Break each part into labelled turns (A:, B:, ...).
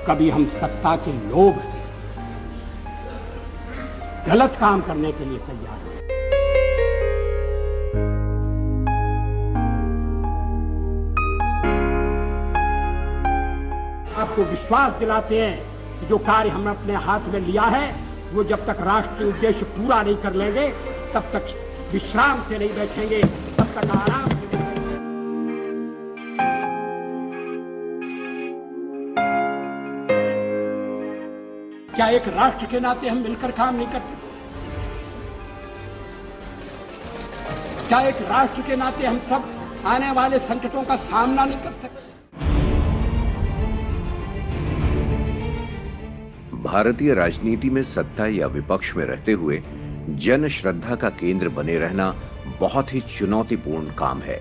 A: कभी हम सत्ता के लोभ से गलत काम करने के लिए तैयार हैं। आपको विश्वास दिलाते हैं कि जो कार्य हमने अपने हाथ में लिया है वो जब तक राष्ट्रीय उद्देश्य पूरा नहीं कर लेंगे तब तक विश्राम से नहीं बैठेंगे, तब तक आराम से नहीं बैठेंगे। क्या एक राष्ट्र के नाते हम मिलकर काम नहीं कर सकते? क्या एक राष्ट्र के नाते हम सब आने वाले संकटों का सामना नहीं कर सकते?
B: भारतीय राजनीति में सत्ता या विपक्ष में रहते हुए जन श्रद्धा का केंद्र बने रहना बहुत ही चुनौतीपूर्ण काम है।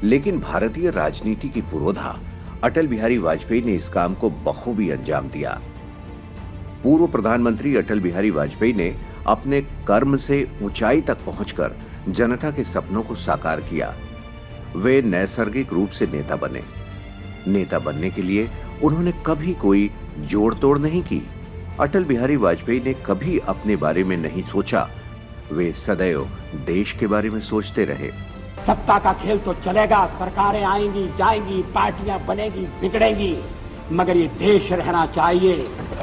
B: लेकिन भारतीय राजनीति की पुरोधा अटल बिहारी वाजपेयी ने इस काम को बखूबी अंजाम दिया। पूर्व प्रधानमंत्री अटल बिहारी वाजपेयी ने अपने कर्म से ऊंचाई तक पहुंचकर जनता के सपनों को साकार किया। वे नैसर्गिक रूप से नेता बने। नेता बनने के लिए उन्होंने कभी कोई जोड़ तोड़ नहीं की। अटल बिहारी वाजपेयी ने कभी अपने बारे में नहीं सोचा, वे सदैव देश के बारे में सोचते रहे।
A: सत्ता का खेल तो चलेगा, सरकारें आएंगी जाएंगी, पार्टियां बनेगी बिगड़ेंगी, मगर ये देश रहना चाहिए,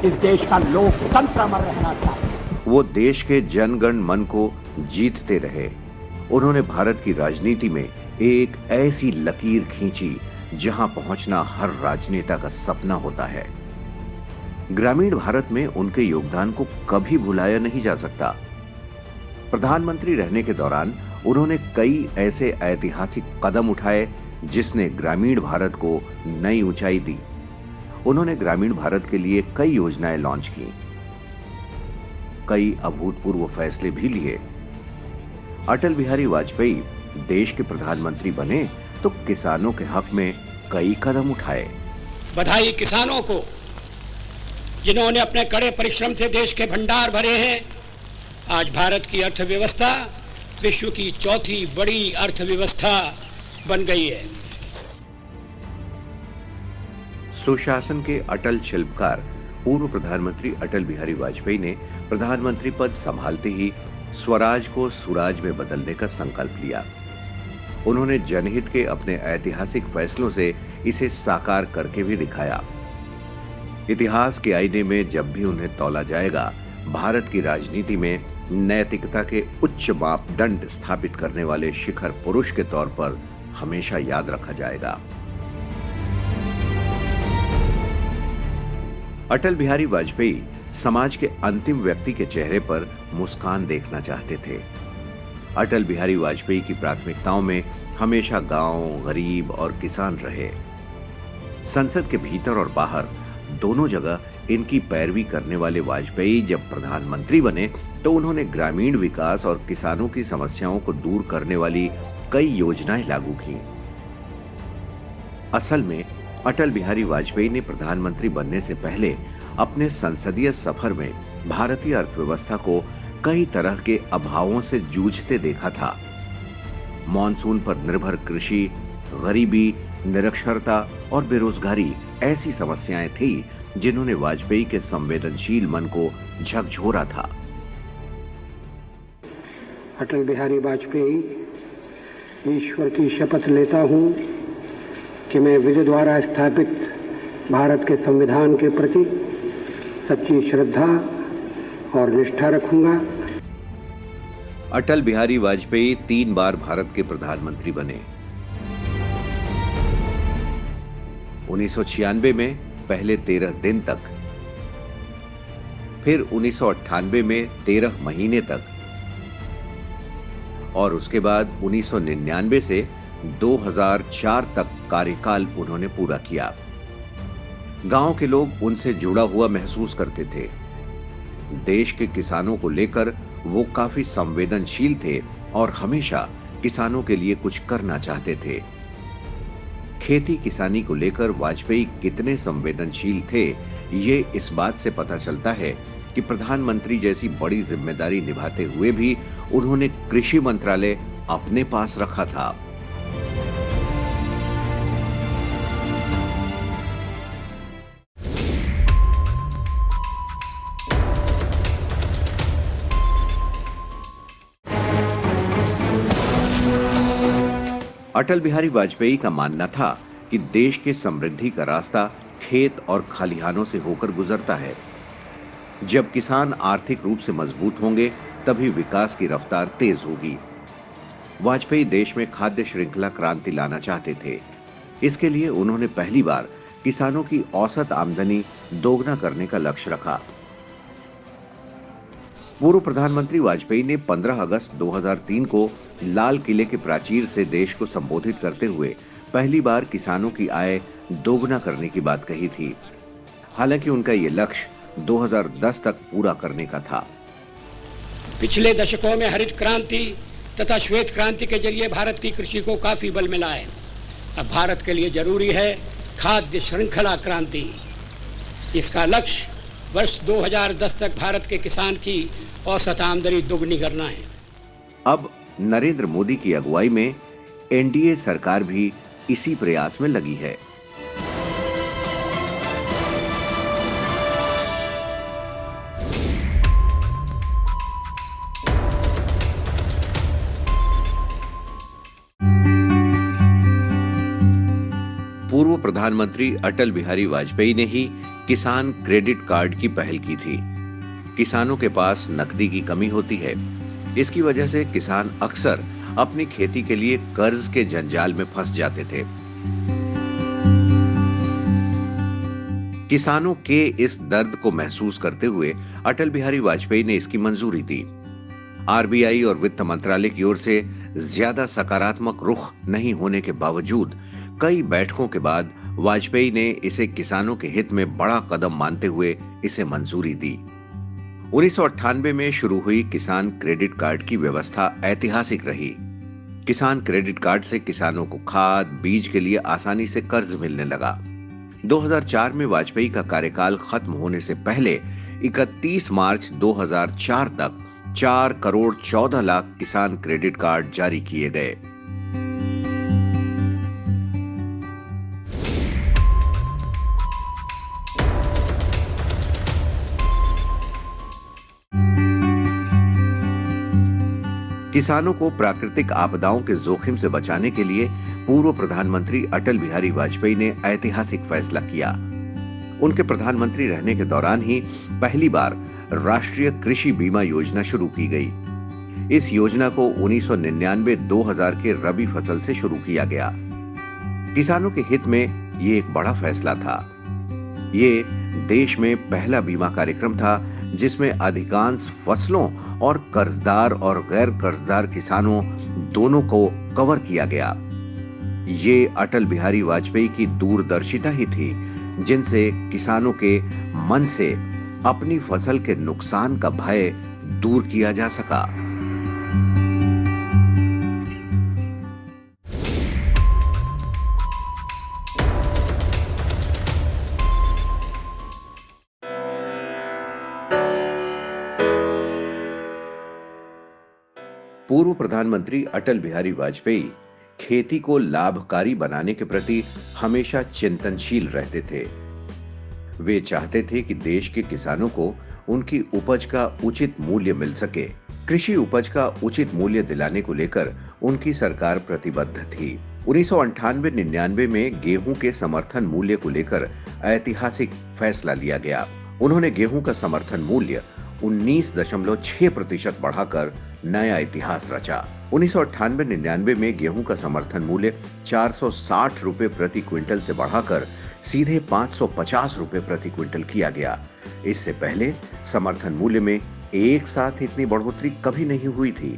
A: इस देश का लोकतंत्र अमर रहना चाहिए।
B: वो देश के जनगण मन को जीतते रहे। उन्होंने भारत की राजनीति में एक ऐसी लकीर खींची जहां पहुंचना हर राजनेता का सपना होता है। ग्रामीण भारत में उनके योगदान को कभी भुलाया नहीं जा सकता। प्रधानमंत्री रहने के दौरान उन्होंने कई ऐसे ऐतिहासिक कदम उठाए जिसने ग्रामीण भारत को नई ऊंचाई दी। उन्होंने ग्रामीण भारत के लिए कई योजनाएं लॉन्च की, कई अभूतपूर्व फैसले भी लिए। अटल बिहारी वाजपेयी देश के प्रधानमंत्री बने तो किसानों के हक में कई कदम उठाए।
A: बधाई किसानों को जिन्होंने अपने कड़े परिश्रम से देश के भंडार भरे हैं। आज भारत की अर्थव्यवस्था विश्व की चौथी बड़ी अर्थव्यवस्था बन गई है।
B: सुशासन के अटल शिल्पकार पूर्व प्रधानमंत्री अटल बिहारी वाजपेयी ने प्रधानमंत्री पद संभालते ही स्वराज को सुराज में बदलने का संकल्प लिया। उन्होंने जनहित के अपने ऐतिहासिक फैसलों से इसे साकार करके भी दिखाया। इतिहास के आईने में जब भी उन्हें तौला जाएगा, भारत की राजनीति में नैतिकता के उच्च मापदंड स्थापित करने वाले शिखर पुरुष के तौर पर हमेशा याद रखा जाएगा। अटल बिहारी वाजपेयी समाज के अंतिम व्यक्ति के चेहरे पर मुस्कान देखना चाहते थे। अटल बिहारी वाजपेयी की प्राथमिकताओं में हमेशा गांव, गरीब और किसान रहे। संसद के भीतर और बाहर दोनों जगह इनकी पैरवी करने वाले वाजपेयी जब प्रधानमंत्री बने तो उन्होंने ग्रामीण विकास और किसानों की समस्याओं को दूर करने वाली कई योजनाएं लागू की। असल में अटल बिहारी वाजपेयी ने प्रधानमंत्री बनने से पहले अपने संसदीय सफर में भारतीय अर्थव्यवस्था को कई तरह के अभावों से जूझते देखा था। मॉनसून पर निर्भर कृषि, गरीबी, निरक्षरता और बेरोजगारी ऐसी समस्याएं थी जिन्होंने वाजपेयी के संवेदनशील मन को झकझोरा था।
A: अटल बिहारी वाजपेयी, ईश्वर की शपथ लेता हूं कि मैं विधि द्वारा स्थापित भारत के संविधान के प्रति सच्ची श्रद्धा और निष्ठा रखूंगा।
B: अटल बिहारी वाजपेयी 3 बार भारत के प्रधानमंत्री बने। 1996 में पहले 13 दिन तक, फिर 1998 में 13 महीने तक और उसके बाद 1999 से 2004 तक कार्यकाल उन्होंने पूरा किया। गांव के लोग उनसे जुड़ा हुआ महसूस करते थे। देश के किसानों को लेकर वो काफी संवेदनशील थे और हमेशा किसानों के लिए कुछ करना चाहते थे। खेती किसानी को लेकर वाजपेयी कितने संवेदनशील थे, ये इस बात से पता चलता है कि प्रधानमंत्री जैसी बड़ी जिम्मेदारी निभाते हुए भी उन्होंने कृषि मंत्रालय अपने पास रखा था। अटल बिहारी वाजपेयी का मानना था कि देश के समृद्धि का रास्ता खेत और खलिहानों से होकर गुजरता है। जब किसान आर्थिक रूप से मजबूत होंगे, तभी विकास की रफ्तार तेज होगी। वाजपेयी देश में खाद्य श्रृंखला क्रांति लाना चाहते थे। इसके लिए उन्होंने पहली बार किसानों की औसत आमदनी दोगुना करने का लक्ष्य रखा। पूर्व प्रधानमंत्री वाजपेयी ने 15 अगस्त 2003 को लाल किले के प्राचीर से देश को संबोधित करते हुए पहली बार किसानों की आय दोगुना करने की बात कही थी। हालांकि उनका यह लक्ष्य 2010 तक पूरा करने का था।
C: पिछले दशकों में हरित क्रांति तथा श्वेत क्रांति के जरिए भारत की कृषि को काफी बल मिला है। अब भारत के लिए जरूरी है खाद्य श्रृंखला क्रांति। इसका लक्ष्य वर्ष 2010 तक भारत के किसान की औसत आमदनी दोगुनी करना है।
B: अब नरेंद्र मोदी की अगुवाई में एनडीए सरकार भी इसी प्रयास में लगी है। पूर्व प्रधानमंत्री अटल बिहारी वाजपेयी ने ही किसान क्रेडिट कार्ड की पहल की थी। किसानों के पास नकदी की कमी होती है। इसकी वजह से किसान अक्सर अपनी खेती के लिए कर्ज के जंजाल में फंस जाते थे। किसानों के इस दर्द को महसूस करते हुए अटल बिहारी वाजपेयी ने इसकी मंजूरी दी। आरबीआई और वित्त मंत्रालय की ओर से ज्यादा सकारात्मक रुख नहीं होने के बावजूद कई बैठकों के बाद वाजपेयी ने इसे किसानों के हित में बड़ा कदम मानते हुए इसे मंजूरी दी। 1998 में शुरू हुई किसान क्रेडिट कार्ड की व्यवस्था ऐतिहासिक रही। किसान क्रेडिट कार्ड से किसानों को खाद, बीज के लिए आसानी से कर्ज मिलने लगा। 2004 में वाजपेयी का कार्यकाल खत्म होने से पहले 31 मार्च 2004 तक 4 करोड़ 14 लाख किसान क्रेडिट कार्ड जारी किए गए। किसानों को प्राकृतिक आपदाओं के जोखिम से बचाने के लिए पूर्व प्रधानमंत्री अटल बिहारी वाजपेयी ने ऐतिहासिक फैसला किया। उनके प्रधानमंत्री रहने के दौरान ही पहली बार राष्ट्रीय कृषि बीमा योजना शुरू की गई। इस योजना को 1999-2000 के रबी फसल से शुरू किया गया। किसानों के हित में ये एक बड़ा फैसला था। ये देश में पहला बीमा कार्यक्रम था जिसमें अधिकांश फसलों और कर्जदार और गैर कर्जदार किसानों दोनों को कवर किया गया। ये अटल बिहारी वाजपेयी की दूरदर्शिता ही थी जिनसे किसानों के मन से अपनी फसल के नुकसान का भय दूर किया जा सका। पूर्व प्रधानमंत्री अटल बिहारी वाजपेयी खेती को लाभकारी बनाने के प्रति हमेशा चिंतनशील रहते थे। वे चाहते थे कि देश के किसानों को उनकी उपज का उचित मूल्य मिल सके। कृषि उपज का उचित मूल्य दिलाने को लेकर उनकी सरकार प्रतिबद्ध थी। 1998-99 में गेहूं के समर्थन मूल्य को लेकर ऐतिहासिक फैसला लिया गया। उन्होंने गेहूं का समर्थन मूल्य 19.6% बढ़ाकर नया इतिहास रचा। 1998-99 में गेहूं का समर्थन मूल्य 460 रुपए प्रति क्विंटल से बढ़ाकर सीधे 550 रुपए प्रति क्विंटल किया गया। इससे पहले समर्थन मूल्य में एक साथ इतनी बढ़ोतरी कभी नहीं हुई थी।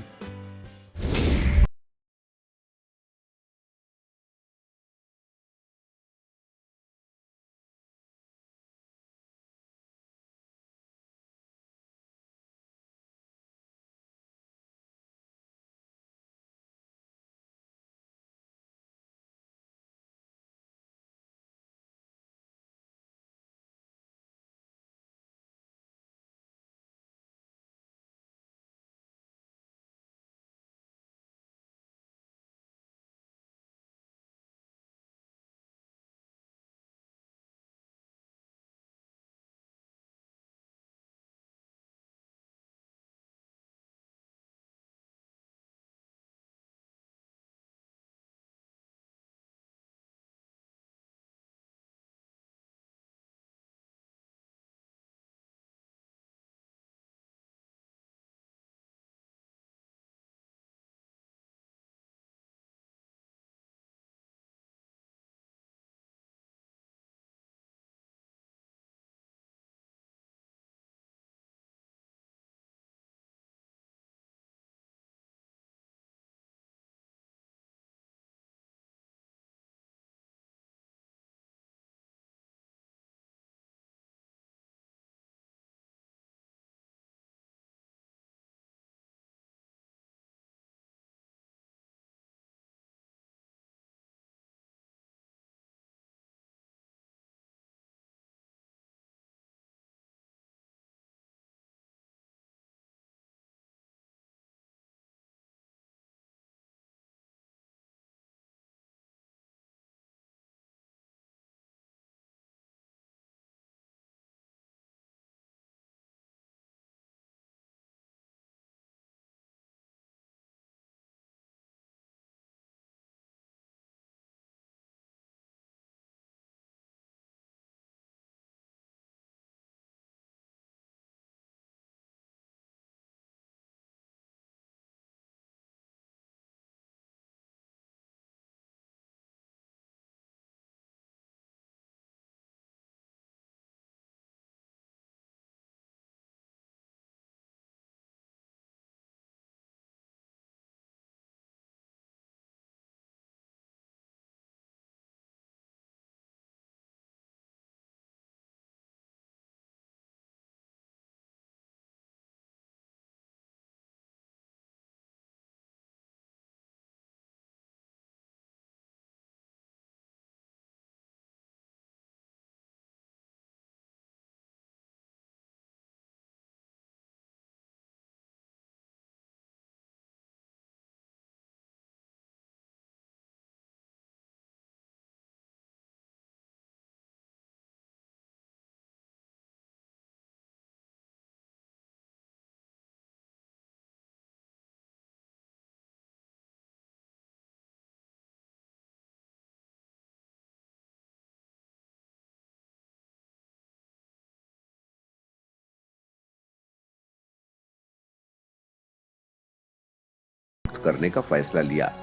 B: करने का फैसला लिया।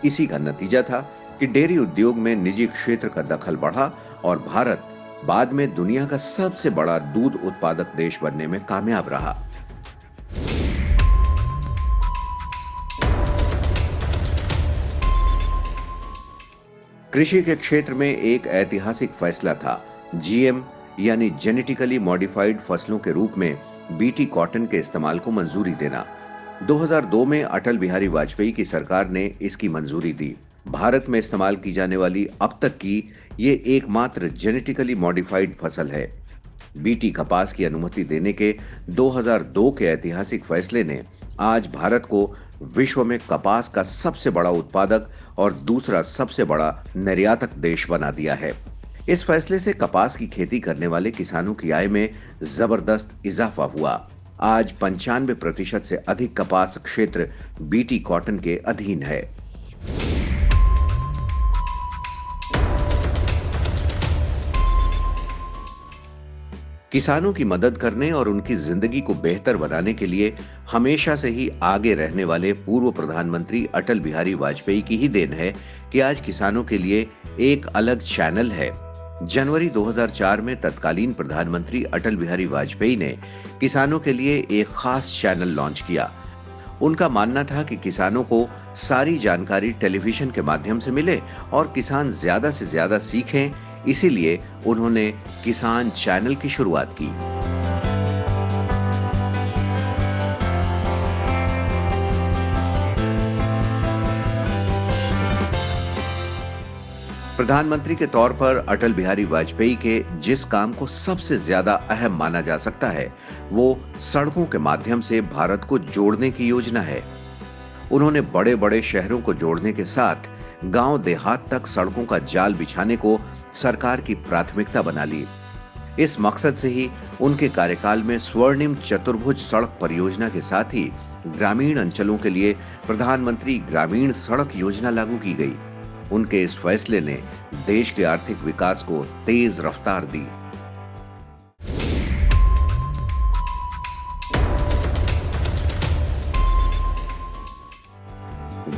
B: इसी का नतीजा था कि डेयरी उद्योग में निजी क्षेत्र का दखल बढ़ा और भारत बाद में दुनिया का सबसे बड़ा दूध उत्पादक देश बनने में कामयाब रहा। कृषि के क्षेत्र में एक ऐतिहासिक फैसला था जीएम यानी जेनेटिकली मॉडिफाइड फसलों के रूप में बीटी कॉटन के इस्तेमाल को मंजूरी देना। 2002 में अटल बिहारी वाजपेयी की सरकार ने इसकी मंजूरी दी। भारत में इस्तेमाल की जाने वाली अब तक की ये एकमात्र जेनेटिकली मॉडिफाइड फसल है। बीटी कपास की अनुमति देने के 2002 के ऐतिहासिक फैसले ने आज भारत को विश्व में कपास का सबसे बड़ा उत्पादक और दूसरा सबसे बड़ा निर्यातक देश बना दिया है। इस फैसले से कपास की खेती करने वाले किसानों की आय में जबरदस्त इजाफा हुआ। आज 95% से अधिक कपास क्षेत्र बीटी कॉटन के अधीन है। किसानों की मदद करने और उनकी जिंदगी को बेहतर बनाने के लिए हमेशा से ही आगे रहने वाले पूर्व प्रधानमंत्री अटल बिहारी वाजपेयी की ही देन है कि आज किसानों के लिए एक अलग चैनल है। जनवरी 2004 में तत्कालीन प्रधानमंत्री अटल बिहारी वाजपेयी ने किसानों के लिए एक खास चैनल लॉन्च किया। उनका मानना था कि किसानों को सारी जानकारी टेलीविजन के माध्यम से मिले और किसान ज्यादा से ज्यादा सीखें, इसीलिए उन्होंने किसान चैनल की शुरुआत की। प्रधानमंत्री के तौर पर अटल बिहारी वाजपेयी के जिस काम को सबसे ज्यादा अहम माना जा सकता है वो सड़कों के माध्यम से भारत को जोड़ने की योजना है। उन्होंने बड़े बड़े शहरों को जोड़ने के साथ गांव देहात तक सड़कों का जाल बिछाने को सरकार की प्राथमिकता बना ली। इस मकसद से ही उनके कार्यकाल में स्वर्णिम चतुर्भुज सड़क परियोजना के साथ ही ग्रामीण अंचलों के लिए प्रधानमंत्री ग्रामीण सड़क योजना लागू की गई। उनके इस फैसले ने देश के आर्थिक विकास को तेज रफ्तार दी।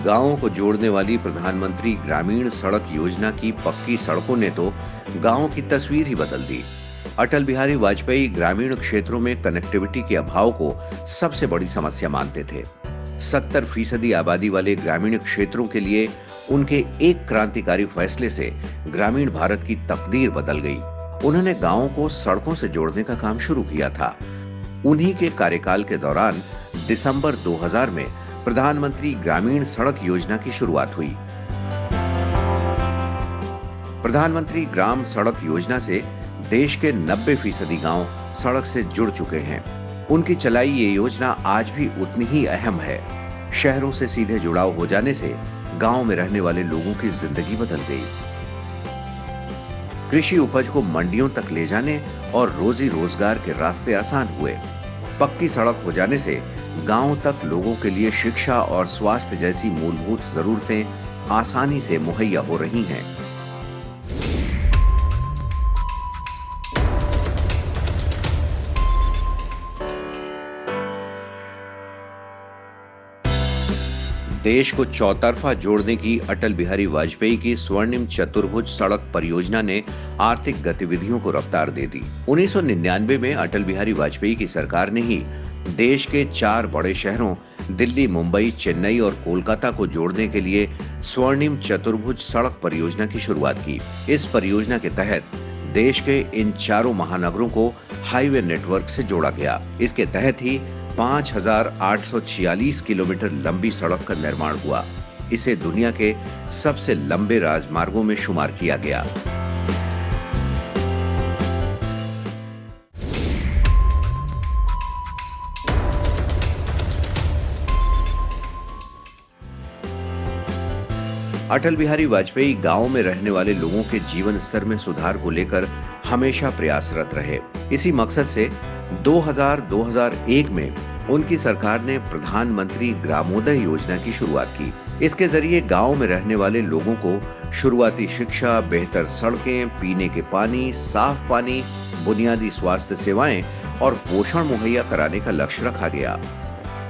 B: गांवों को जोड़ने वाली प्रधानमंत्री ग्रामीण सड़क योजना की पक्की सड़कों ने तो गांवों की तस्वीर ही बदल दी। अटल बिहारी वाजपेयी ग्रामीण क्षेत्रों में कनेक्टिविटी के अभाव को सबसे बड़ी समस्या मानते थे। 70% आबादी वाले ग्रामीण क्षेत्रों के लिए उनके एक क्रांतिकारी फैसले से ग्रामीण भारत की तकदीर बदल गई। उन्होंने गांवों को सड़कों से जोड़ने का काम शुरू किया था। उन्हीं के कार्यकाल के दौरान दिसंबर 2000 में प्रधानमंत्री ग्रामीण सड़क योजना की शुरुआत हुई। प्रधानमंत्री ग्राम सड़क योजना से देश के 90% गांव सड़क से जुड़ चुके हैं। उनकी चलाई ये योजना आज भी उतनी ही अहम है। शहरों से सीधे जुड़ाव हो जाने से गांव में रहने वाले लोगों की जिंदगी बदल गई। कृषि उपज को मंडियों तक ले जाने और रोजी रोजगार के रास्ते आसान हुए। पक्की सड़क हो जाने से गांव तक लोगों के लिए शिक्षा और स्वास्थ्य जैसी मूलभूत जरूरतें आसानी से मुहैया हो रही हैं। देश को चौतरफा जोड़ने की अटल बिहारी वाजपेयी की स्वर्णिम चतुर्भुज सड़क परियोजना ने आर्थिक गतिविधियों को रफ्तार दे दी। 1999 में अटल बिहारी वाजपेयी की सरकार ने ही देश के 4 बड़े शहरों दिल्ली, मुंबई, चेन्नई और कोलकाता को जोड़ने के लिए स्वर्णिम चतुर्भुज सड़क परियोजना की शुरुआत की। इस परियोजना के तहत देश के इन 4 महानगरों को हाईवे नेटवर्क से जोड़ा गया। इसके तहत ही 5,846 किलोमीटर लंबी सड़क का निर्माण हुआ। इसे दुनिया के सबसे लंबे राजमार्गों में शुमार किया गया। अटल बिहारी वाजपेयी गांव में रहने वाले लोगों के जीवन स्तर में सुधार को लेकर हमेशा प्रयासरत रहे। इसी मकसद से 2000-2001 में उनकी सरकार ने प्रधानमंत्री ग्रामोदय योजना की शुरुआत की। इसके जरिए गांव में रहने वाले लोगों को शुरुआती शिक्षा, बेहतर सड़कें, पीने के पानी, साफ पानी, बुनियादी स्वास्थ्य सेवाएं और पोषण मुहैया कराने का लक्ष्य रखा गया।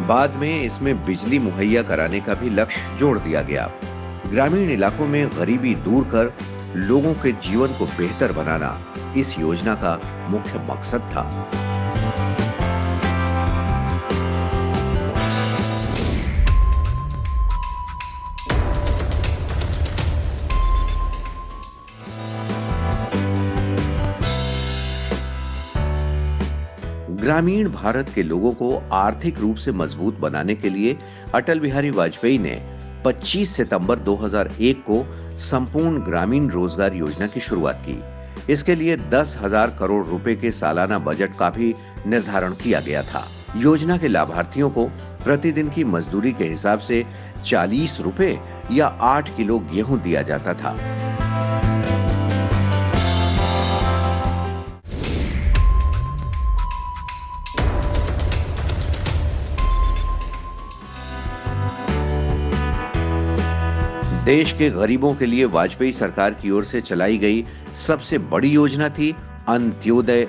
B: बाद में इसमें बिजली मुहैया कराने का भी लक्ष्य जोड़ दिया गया। ग्रामीण इलाकों में गरीबी दूर कर लोगों के जीवन को बेहतर बनाना इस योजना का मुख्य मकसद था। ग्रामीण भारत के लोगों को आर्थिक रूप से मजबूत बनाने के लिए अटल बिहारी वाजपेयी ने 25 सितंबर 2001 को संपूर्ण ग्रामीण रोजगार योजना की शुरुआत की। इसके लिए 10,000 करोड़ रुपए के सालाना बजट का भी निर्धारण किया गया था। योजना के लाभार्थियों को प्रतिदिन की मजदूरी के हिसाब से 40 रुपए या 8 किलो गेहूं दिया जाता था। देश के गरीबों के लिए वाजपेयी सरकार की ओर से चलाई गई सबसे बड़ी योजना थी अंत्योदय